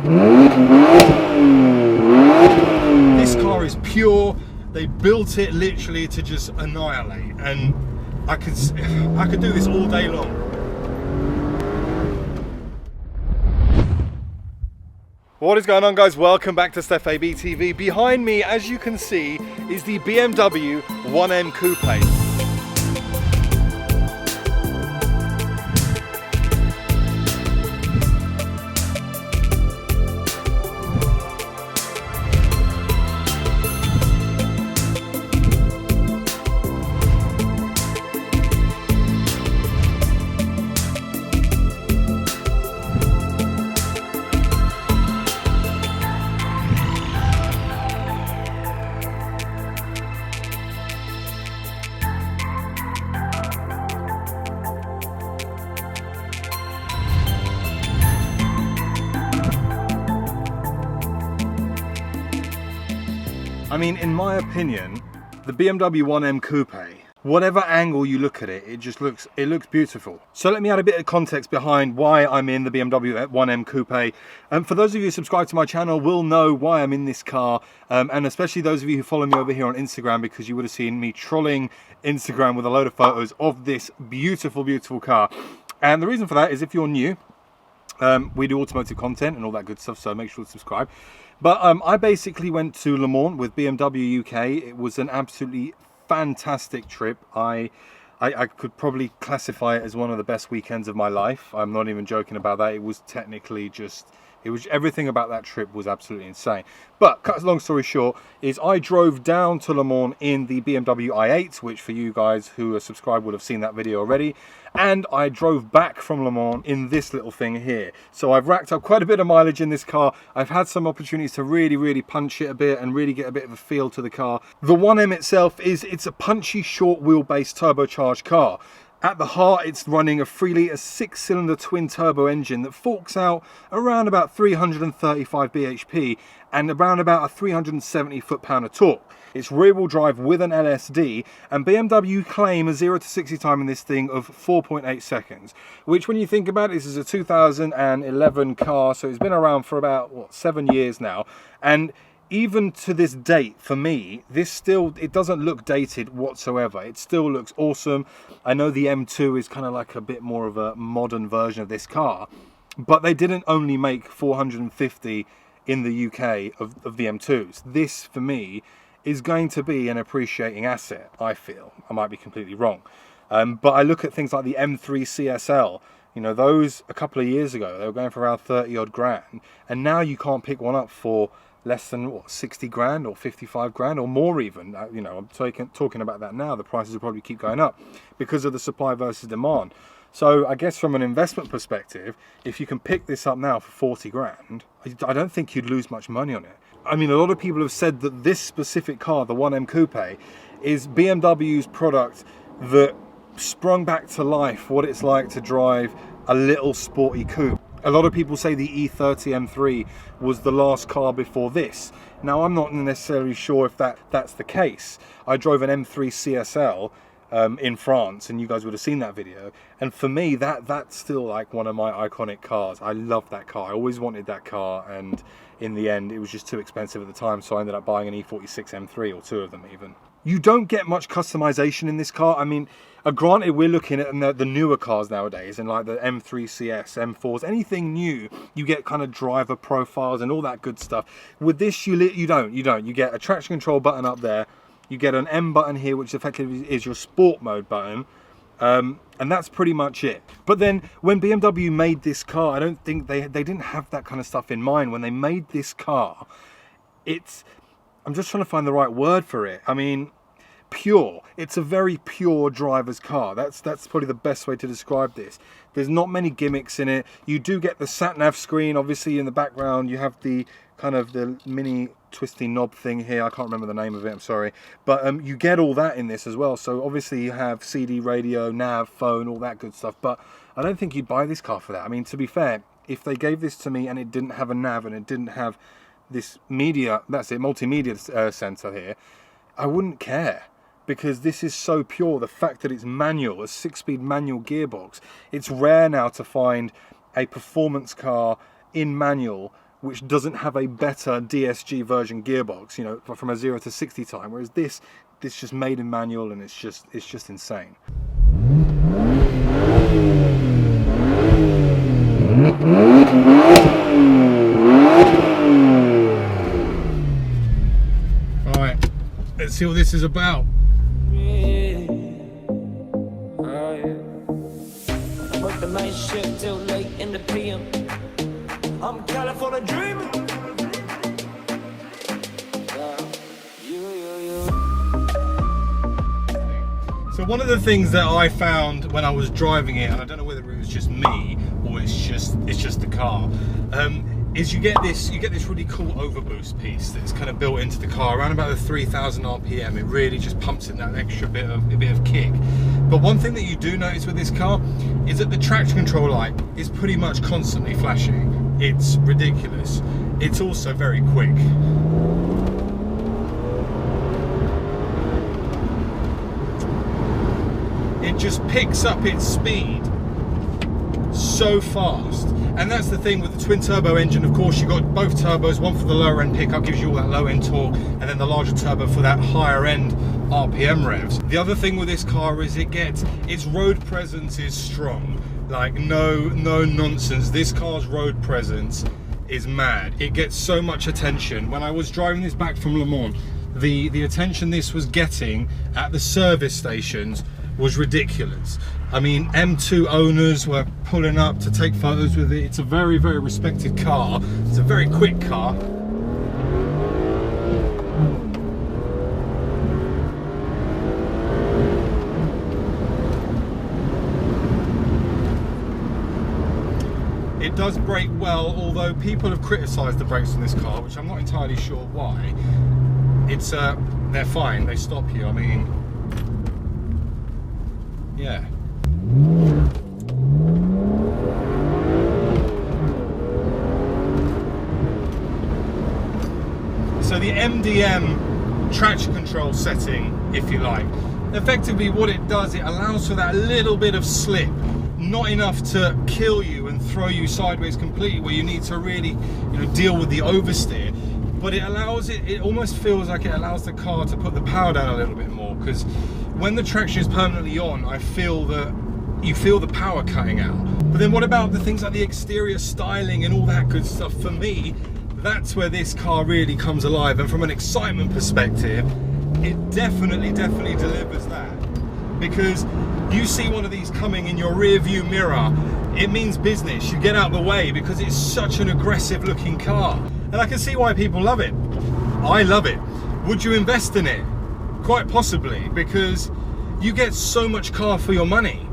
This car is pure. They built it literally to just annihilate, and I could do this all day long. What is going on, guys? Welcome back to Stef ABtv. Behind me, as you can see, is the BMW 1M Coupe. I mean, in my opinion, the BMW 1M Coupe, whatever angle you look at it, it looks beautiful. So let me add a bit of context behind why I'm in the BMW 1M Coupe. For those of you who subscribe to my channel will know why I'm in this car, and especially those of you who follow me over here on Instagram, because you would have seen me trolling Instagram with a load of photos of this beautiful, beautiful car. And the reason for that is, if you're new, we do automotive content and all that good stuff, so make sure to subscribe. But I basically went to Le Mans with BMW UK. It was an absolutely fantastic trip. I could probably classify it as one of the best weekends of my life. I'm not even joking about that. It was technically everything about that trip was absolutely insane. But cut a long story short, is I drove down to Le Mans in the BMW i8, which for you guys who are subscribed would have seen that video already. And I drove back from Le Mans in this little thing here. So I've racked up quite a bit of mileage in this car. I've had some opportunities to really punch it a bit and really get a bit of a feel to the car. The 1M itself it's a punchy, short wheelbase turbocharged car. At the heart, it's running a 3-litre 6-cylinder twin-turbo engine that forks out around about 335 bhp and around about a 370 foot-pound of torque. It's rear-wheel drive with an LSD, and BMW claim a 0 to 60 time in this thing of 4.8 seconds, which, when you think about it, this is a 2011 car, so it's been around for about, what, 7 years now, and even to this date, for me, it doesn't look dated whatsoever. It still looks awesome. I know the M2 is kind of like a bit more of a modern version of this car, but they didn't only make 450 in the UK of the M2s. This, for me, is going to be an appreciating asset, I feel. I might be completely wrong. But I look at things like the M3 CSL. You know, those a couple of years ago, they were going for around 30 odd grand. And now you can't pick one up for less than, what, 60 grand or 55 grand or more even. You know, I'm talking about that now. The prices will probably keep going up because of the supply versus demand. So I guess from an investment perspective, if you can pick this up now for 40 grand, I don't think you'd lose much money on it. I mean, a lot of people have said that this specific car, the 1M Coupe, is BMW's product that sprung back to life what it's like to drive a little sporty coupe. A lot of people say the E30 M3 was the last car before this. Now, I'm not necessarily sure if that's the case. I drove an M3 CSL in France, and you guys would have seen that video. And for me, that's still like one of my iconic cars. I love that car. I always wanted that car, and in the end, it was just too expensive at the time, so I ended up buying an E46 M3, or two of them even. You don't get much customization in this car. I mean, granted, we're looking at the newer cars nowadays, and like the M3 CS, M4s, anything new, you get kind of driver profiles and all that good stuff. With this, you don't. You get a traction control button up there. You get an M button here, which effectively is your sport mode button. And that's pretty much it. But then when BMW made this car, I don't think they didn't have that kind of stuff in mind. When they made this car, I'm just trying to find the right word for it. I mean, pure. It's a very pure driver's car. That's probably the best way to describe this. There's not many gimmicks in it. You do get the sat-nav screen, obviously in the background. You have the kind of the mini twisty knob thing here. I can't remember the name of it, I'm sorry. But you get all that in this as well. So obviously you have CD, radio, nav, phone, all that good stuff. But I don't think you'd buy this car for that. I mean, to be fair, if they gave this to me and it didn't have a nav and it didn't have this media, that's it, multimedia center here, I wouldn't care. Because this is so pure. The fact that it's manual, a 6-speed manual gearbox. It's rare now to find a performance car in manual which doesn't have a better DSG version gearbox, you know, from a 0 to 60 time, whereas this just made in manual, and it's just insane. All right, let's see what this is about. Work the night shift till late in the PM. I'm California dreaming. So one of the things that I found when I was driving it, and I don't know whether it was just me or it's just the car, is you get this really cool overboost piece that's kind of built into the car around about the 3,000 RPM. It really just pumps in that extra bit of kick. But one thing that you do notice with this car is that the traction control light is pretty much constantly flashing. It's ridiculous. It's also very quick. It just picks up its speed so fast. And that's the thing with the twin turbo engine. Of course, you've got both turbos, one for the lower end pickup, gives you all that low end torque, and then the larger turbo for that higher end RPM revs. The other thing with this car is its road presence is strong. Like no nonsense. This car's road presence is mad. It gets so much attention. When I was driving this back from Le Mans, the attention this was getting at the service stations was ridiculous. I mean, M2 owners were pulling up to take photos with it. It's a very, very respected car. It's a very quick car. It does brake well, although people have criticised the brakes on this car, which I'm not entirely sure why. It's they're fine, they stop you. I mean, yeah. So the MDM traction control setting, if you like, effectively what it does, it allows for that little bit of slip, not enough to kill you and throw you sideways completely, where you need to really, you know, deal with the oversteer. But it allows it almost feels like it allows the car to put the power down a little bit more, because when the traction is permanently on, I feel that you feel the power cutting out. But then what about the things like the exterior styling and all that good stuff? For me, that's where this car really comes alive, and from an excitement perspective, it definitely delivers that. Because you see one of these coming in your rear view mirror, it means business. You get out of the way because it's such an aggressive looking car. And I can see why people love it. I love it. Would you invest in it? Quite possibly, because you get so much car for your money.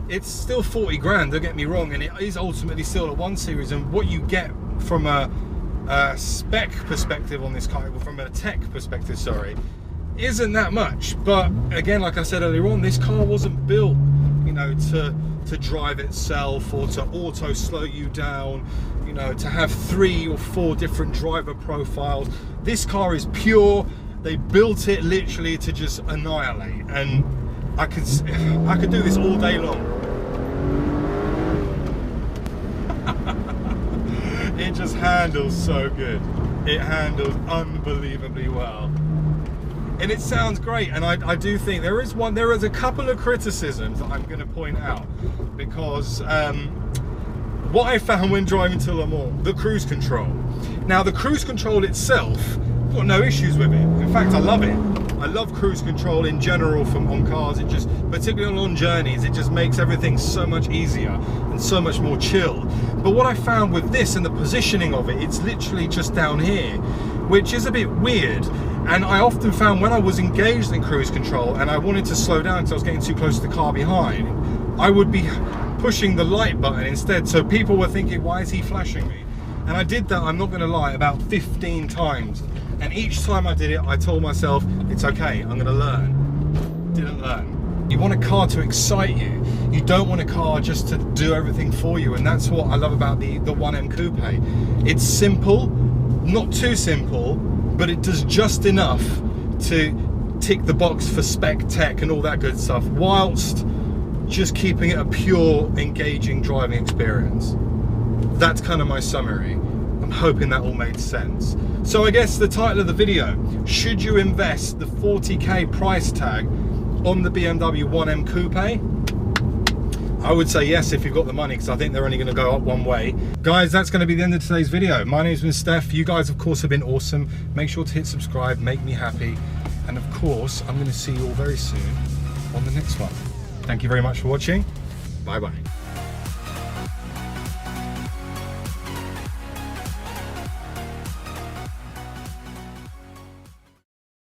It's still 40 grand, don't get me wrong, and it is ultimately still a 1 Series, and what you get from a spec perspective on this car, from a tech perspective, sorry, isn't that much. But again, like I said earlier on, this car wasn't built, you know, to drive itself or to auto slow you down, you know, to have 3 or 4 different driver profiles. This car is pure. They built it literally to just annihilate, and I could do this all day long. It just handles so good. It handles unbelievably well. And it sounds great, and I do think there is a couple of criticisms that I'm going to point out, because what I found when driving to Le Mans, the cruise control. Now the cruise control itself, I've got no issues with it. In fact, I love it. I love cruise control in general on cars. It just, particularly on long journeys, it just makes everything so much easier and so much more chilled. But what I found with this and the positioning of it, it's literally just down here, which is a bit weird. And I often found when I was engaged in cruise control and I wanted to slow down because I was getting too close to the car behind, I would be pushing the light button instead. So people were thinking, why is he flashing me? And I did that, I'm not going to lie, about 15 times. And each time I did it, I told myself, it's okay, I'm going to learn. Didn't learn. You want a car to excite you. You don't want a car just to do everything for you. And that's what I love about the 1M Coupe. It's simple, not too simple, but it does just enough to tick the box for spec tech and all that good stuff, whilst just keeping it a pure, engaging driving experience. That's kind of my summary. I'm hoping that all made sense. So I guess the title of the video, should you invest the 40k price tag on the BMW 1M Coupe? I would say yes if you've got the money, because I think they're only going to go up one way. Guys, that's going to be the end of today's video. My name's been Steph. You guys, of course, have been awesome. Make sure to hit subscribe, make me happy. And of course, I'm going to see you all very soon on the next one. Thank you very much for watching. Bye-bye.